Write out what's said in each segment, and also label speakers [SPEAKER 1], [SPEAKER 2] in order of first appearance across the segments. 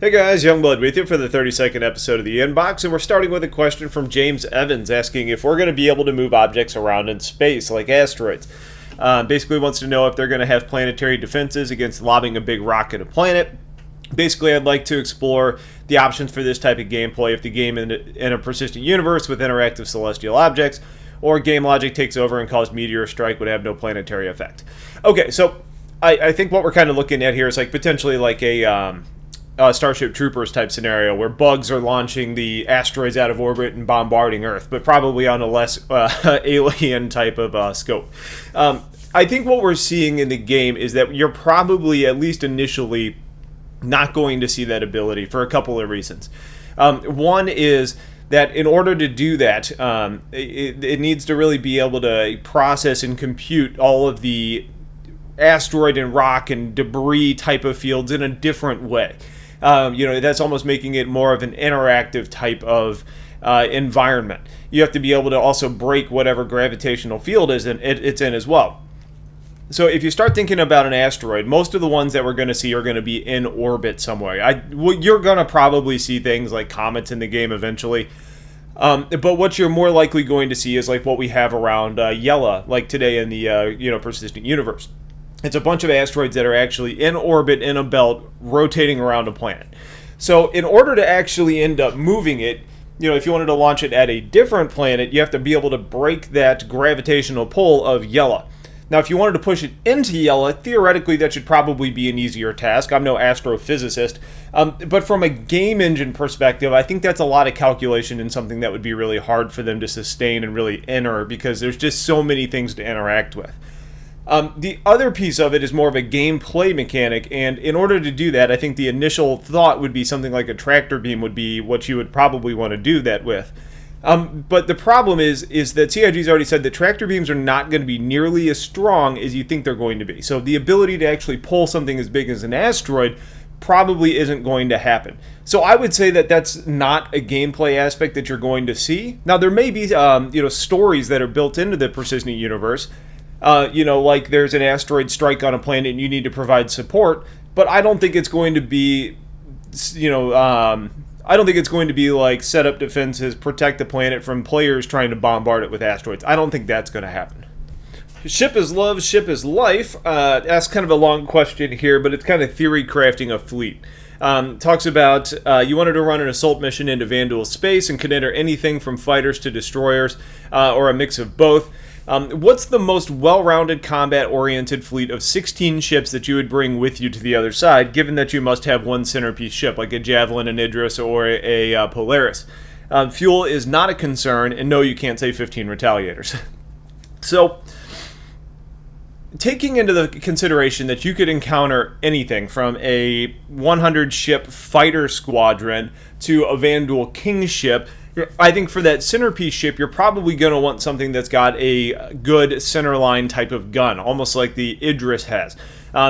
[SPEAKER 1] Hey guys, Youngblood with you for the 32nd episode of the Inbox, and we're starting with a question from James Evans asking if we're going to be able to move objects around in space, like asteroids. Basically wants to know if they're going to have planetary defenses against lobbing a big rock at a planet. Basically, I'd like to explore the options for this type of gameplay if the game in a persistent universe with interactive celestial objects, or game logic takes over and caused meteor strike would have no planetary effect. Okay, so I think what we're kind of looking at here is like potentially like a Starship Troopers type scenario where bugs are launching the asteroids out of orbit and bombarding Earth, but probably on a less alien type of scope. I think what we're seeing in the game is that you're probably, at least initially, not going to see that ability for a couple of reasons. One is that in order to do that, it needs to really be able to process and compute all of the asteroid and rock and debris type of fields in a different way. That's almost making it more of an interactive type of environment. You have to be able to also break whatever gravitational field it's in as well. So if you start thinking about an asteroid, most of the ones that we're going to see are going to be in orbit somewhere. You're going to probably see things like comets in the game eventually. But what you're more likely going to see is like what we have around Yella, like today in the persistent universe. It's a bunch of asteroids that are actually in orbit in a belt rotating around a planet. So in order to actually end up moving it, if you wanted to launch it at a different planet, you have to be able to break that gravitational pull of Yella. Now, if you wanted to push it into Yella, theoretically that should probably be an easier task. I'm no astrophysicist. But from a game engine perspective, I think that's a lot of calculation and something that would be really hard for them to sustain and really enter because there's just so many things to interact with. The other piece of it is more of a gameplay mechanic, and in order to do that, I think the initial thought would be something like a tractor beam would be what you would probably want to do that with. But the problem is that CIG's already said that tractor beams are not going to be nearly as strong as you think they're going to be. So the ability to actually pull something as big as an asteroid probably isn't going to happen. So I would say that that's not a gameplay aspect that you're going to see. Now there may be stories that are built into the persistent universe. Like there's an asteroid strike on a planet and you need to provide support, but I don't think it's going to be, I don't think it's going to be like set up defenses, protect the planet from players trying to bombard it with asteroids. I don't think that's going to happen. Ship is love, ship is life. That's kind of a long question here, but it's kind of theory crafting a fleet. Talks about you wanted to run an assault mission into Vanduul Space and could enter anything from fighters to destroyers, or a mix of both. What's the most well-rounded combat-oriented fleet of 16 ships that you would bring with you to the other side, given that you must have one centerpiece ship, like a Javelin, an Idris, or a Polaris? Fuel is not a concern, and no, you can't say 15 Retaliators. So, taking into the consideration that you could encounter anything from a 100-ship fighter squadron to a Vanduul King ship, I think for that centerpiece ship, you're probably going to want something that's got a good centerline type of gun, almost like the Idris has.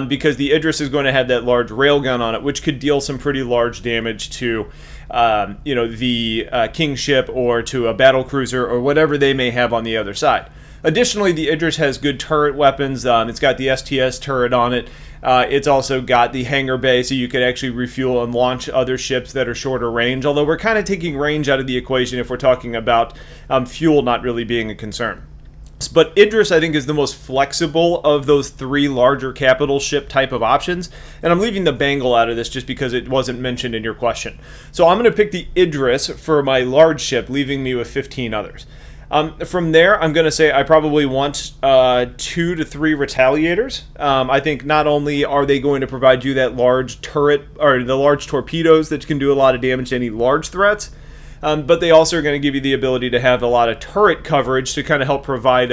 [SPEAKER 1] Because the Idris is going to have that large railgun on it, which could deal some pretty large damage to, the King ship or to a battle cruiser or whatever they may have on the other side. Additionally, the Idris has good turret weapons. It's got the STS turret on it. It's also got the hangar bay, so you could actually refuel and launch other ships that are shorter range, although we're kind of taking range out of the equation if we're talking about fuel not really being a concern. But Idris, I think, is the most flexible of those three larger capital ship type of options, and I'm leaving the Bengal out of this just because it wasn't mentioned in your question. So I'm going to pick the Idris for my large ship, leaving me with 15 others. From there, I'm going to say I probably want 2 to 3 Retaliators. I think not only are they going to provide you that large turret, or the large torpedoes that can do a lot of damage to any large threats, but they also are going to give you the ability to have a lot of turret coverage to kind of help provide,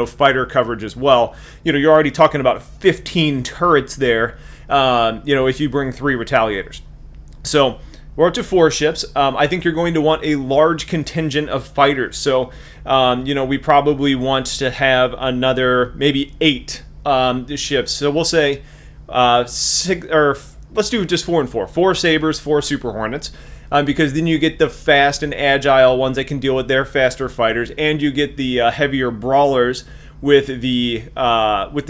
[SPEAKER 1] fighter coverage as well. You're already talking about 15 turrets there, if you bring 3 Retaliators. So we're up to 4 ships. I think you're going to want a large contingent of fighters. So, we probably want to have another maybe 8 ships. So we'll say 6, or let's do just 4 and 4. 4 Sabres, 4 Super Hornets. Because then you get the fast and agile ones that can deal with their faster fighters, and you get the heavier brawlers with the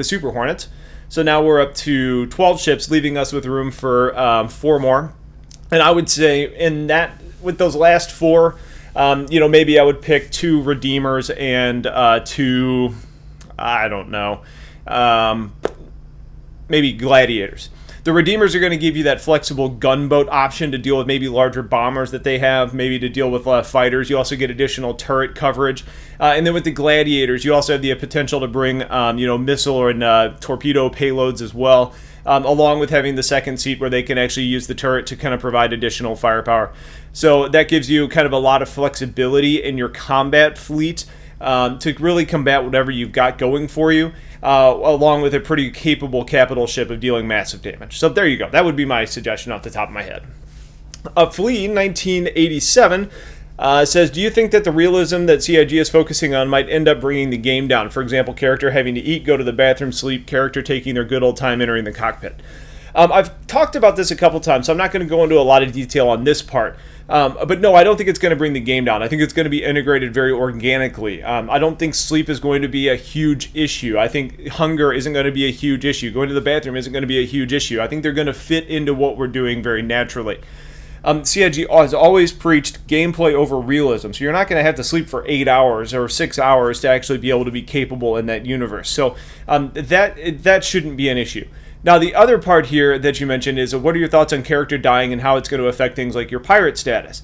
[SPEAKER 1] Super Hornets. So now we're up to 12 ships, leaving us with room for 4 more. And I would say in that, with those last four, maybe I would pick 2 Redeemers and 2, I don't know, maybe Gladiators. The Redeemers are going to give you that flexible gunboat option to deal with maybe larger bombers that they have, maybe to deal with fighters. You also get additional turret coverage. And then with the Gladiators, you also have the potential to bring, missile and torpedo payloads as well, along with having the second seat where they can actually use the turret to kind of provide additional firepower. So that gives you kind of a lot of flexibility in your combat fleet to really combat whatever you've got going for you, along with a pretty capable capital ship of dealing massive damage. So there you go. That would be my suggestion off the top of my head. Flea 1987 says, do you think that the realism that CIG is focusing on might end up bringing the game down? For example, character having to eat, go to the bathroom, sleep, character taking their good old time entering the cockpit. I've talked about this a couple times, so I'm not going to go into a lot of detail on this part. But no, I don't think it's going to bring the game down. I think it's going to be integrated very organically. I don't think sleep is going to be a huge issue. I think hunger isn't going to be a huge issue. Going to the bathroom isn't going to be a huge issue. I think they're going to fit into what we're doing very naturally. CIG has always preached gameplay over realism, so you're not going to have to sleep for 8 hours or 6 hours to actually be able to be capable in that universe. So that shouldn't be an issue. Now, the other part here that you mentioned is, what are your thoughts on character dying and how it's going to affect things like your pirate status?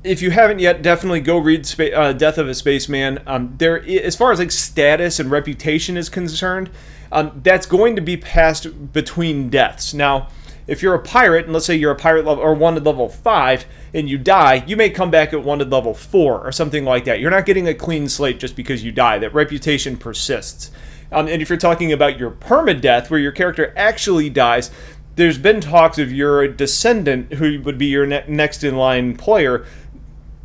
[SPEAKER 1] If you haven't yet, definitely go read Death of a Spaceman. As far as like status and reputation is concerned, that's going to be passed between deaths. Now, if you're a pirate, and let's say you're a pirate level or wanted level 5, and you die, you may come back at wanted level 4 or something like that. You're not getting a clean slate just because you die. That reputation persists. And if you're talking about your permadeath, where your character actually dies, there's been talks of your descendant, who would be your next in line player.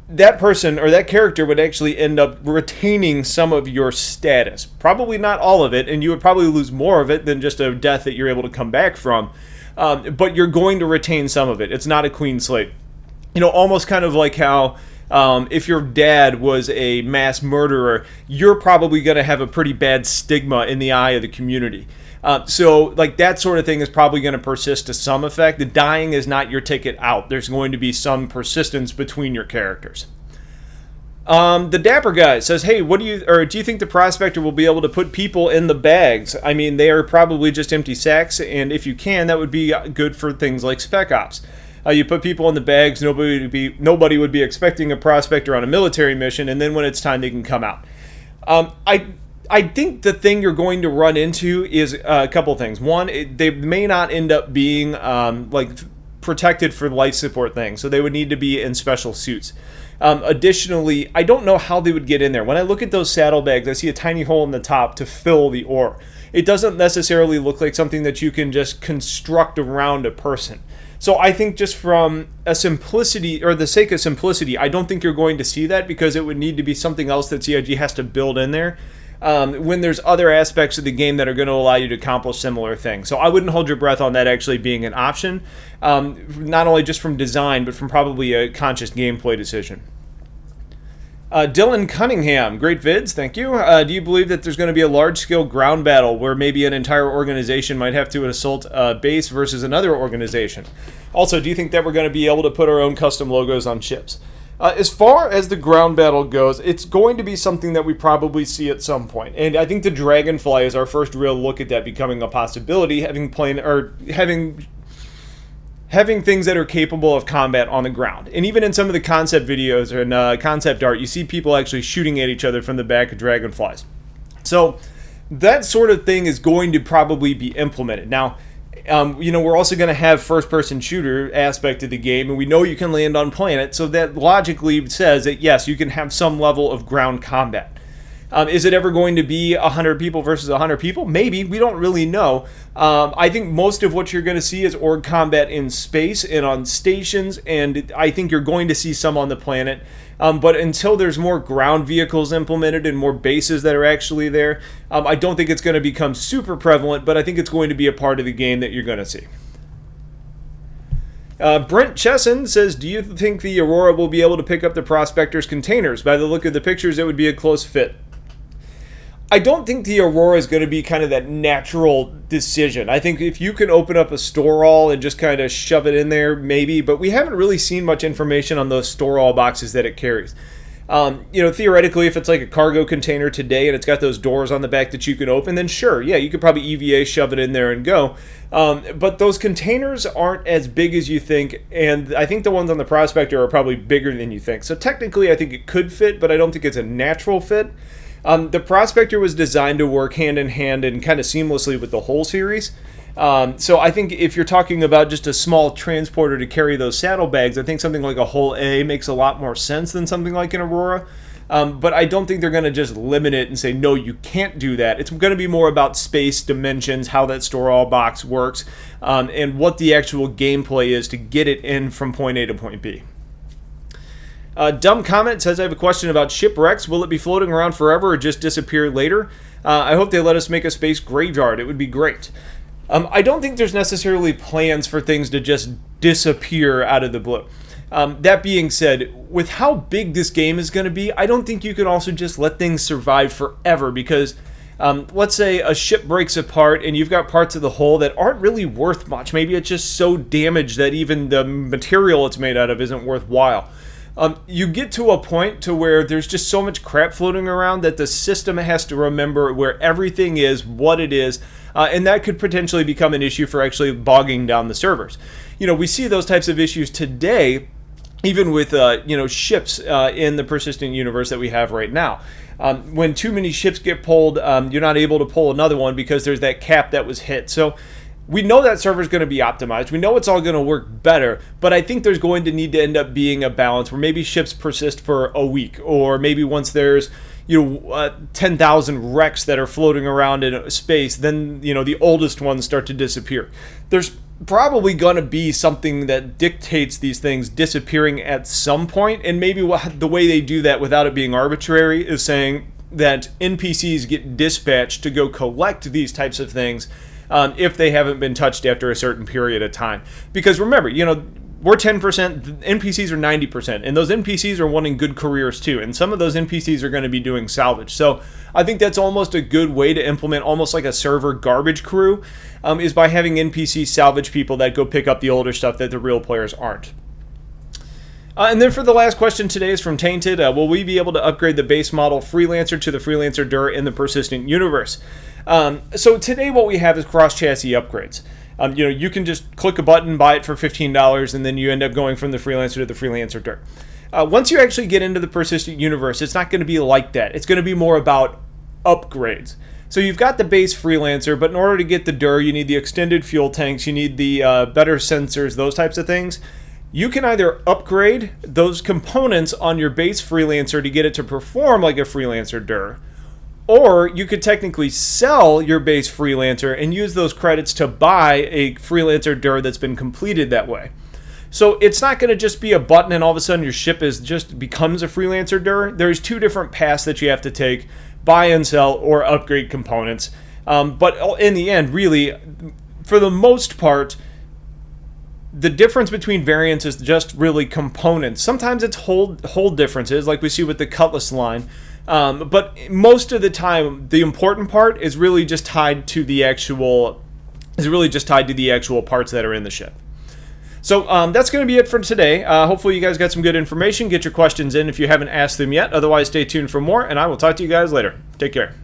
[SPEAKER 1] That person or that character would actually end up retaining some of your status. Probably not all of it, and you would probably lose more of it than just a death that you're able to come back from. But you're going to retain some of it. It's not a clean slate. Almost kind of like how if your dad was a mass murderer, you're probably going to have a pretty bad stigma in the eye of the community. So like that sort of thing is probably going to persist to some effect. The dying is not your ticket out. There's going to be some persistence between your characters. The Dapper Guy says, hey, do you think the Prospector will be able to put people in the bags? I mean, they are probably just empty sacks, and if you can, that would be good for things like Spec Ops. You put people in the bags, nobody would be expecting a Prospector on a military mission, and then when it's time, they can come out. I think the thing you're going to run into is a couple things. One, they may not end up being protected for life support things, so they would need to be in special suits. Additionally, I don't know how they would get in there. When I look at those saddlebags, I see a tiny hole in the top to fill the ore. It doesn't necessarily look like something that you can just construct around a person. So I think just from a simplicity, or the sake of simplicity, I don't think you're going to see that, because it would need to be something else that CIG has to build in there when there's other aspects of the game that are going to allow you to accomplish similar things. So I wouldn't hold your breath on that actually being an option, not only just from design, but from probably a conscious gameplay decision. Dylan Cunningham, great vids, thank you. Do you believe that there's going to be a large-scale ground battle where maybe an entire organization might have to assault a base versus another organization? Also, do you think that we're going to be able to put our own custom logos on ships? As far as the ground battle goes, it's going to be something that we probably see at some point. And I think the Dragonfly is our first real look at that becoming a possibility, having things that are capable of combat on the ground. And even in some of the concept videos and concept art, you see people actually shooting at each other from the back of dragonflies. So that sort of thing is going to probably be implemented. Now, we're also going to have first-person shooter aspect of the game, and we know you can land on planets, so that logically says that, yes, you can have some level of ground combat. Is it ever going to be 100 people versus 100 people? Maybe. We don't really know. I think most of what you're going to see is org combat in space and on stations, and I think you're going to see some on the planet. But until there's more ground vehicles implemented and more bases that are actually there, I don't think it's going to become super prevalent, but I think it's going to be a part of the game that you're going to see. Brent Chesson says, do you think the Aurora will be able to pick up the Prospector's containers? By the look of the pictures, it would be a close fit. I don't think the Aurora is going to be kind of that natural decision. I think if you can open up a store all and just kind of shove it in there, maybe, but we haven't really seen much information on those store all boxes that it carries. Theoretically, if it's like a cargo container today and it's got those doors on the back that you can open, then sure, yeah, you could probably EVA shove it in there and go. But those containers aren't as big as you think, and I think the ones on the Prospector are probably bigger than you think. So technically, I think it could fit, but I don't think it's a natural fit. The Prospector was designed to work hand in hand and kind of seamlessly with the whole series. So I think if you're talking about just a small transporter to carry those saddlebags, I think something like a Hull A makes a lot more sense than something like an Aurora. But I don't think they're going to just limit it and say, no, you can't do that. It's going to be more about space, dimensions, how that store-all box works, and what the actual gameplay is to get it in from point A to point B. Dumb Comment says, I have a question about shipwrecks. Will it be floating around forever or just disappear later? I hope they let us make a space graveyard. It would be great. I don't think there's necessarily plans for things to just disappear out of the blue. That being said, with how big this game is going to be, I don't think you can also just let things survive forever because let's say a ship breaks apart and you've got parts of the hull that aren't really worth much. Maybe it's just so damaged that even the material it's made out of isn't worthwhile. You get to a point to where there's just so much crap floating around that the system has to remember where everything is, what it is, and that could potentially become an issue for actually bogging down the servers. We see those types of issues today, even with ships in the persistent universe that we have right now. When too many ships get pulled, you're not able to pull another one because there's that cap that was hit. So we know that server's going to be optimized. We know it's all going to work better, but I think there's going to need to end up being a balance where maybe ships persist for a week, or maybe once there's 10,000 wrecks that are floating around in space, then the oldest ones start to disappear. There's probably going to be something that dictates these things disappearing at some point, and maybe the way they do that without it being arbitrary is saying that NPCs get dispatched to go collect these types of things if they haven't been touched after a certain period of time. Because remember, we're 10%, NPCs are 90%, and those NPCs are wanting good careers too, and some of those NPCs are going to be doing salvage. So I think that's almost a good way to implement almost like a server garbage crew, is by having NPC salvage people that go pick up the older stuff that the real players aren't. And then for the last question today is from Tainted. Will we be able to upgrade the base model Freelancer to the Freelancer Dur in the persistent universe? So today what we have is cross-chassis upgrades. You can just click a button, buy it for $15, and then you end up going from the Freelancer to the Freelancer Dur. Once you actually get into the persistent universe, it's not going to be like that. It's going to be more about upgrades. So you've got the base Freelancer, but in order to get the Dur, you need the extended fuel tanks, you need the better sensors, those types of things. You can either upgrade those components on your base Freelancer to get it to perform like a Freelancer Dur, or you could technically sell your base Freelancer and use those credits to buy a Freelancer Dur that's been completed that way. So it's not going to just be a button and all of a sudden your ship just becomes a Freelancer Dur. There's two different paths that you have to take: buy and sell or upgrade components. But in the end, really, for the most part, the difference between variants is just really components. Sometimes it's whole differences, like we see with the Cutlass line. But most of the time, the important part is really just tied to the actual parts that are in the ship. So that's going to be it for today. Hopefully you guys got some good information. Get your questions in if you haven't asked them yet. Otherwise, stay tuned for more, and I will talk to you guys later. Take care.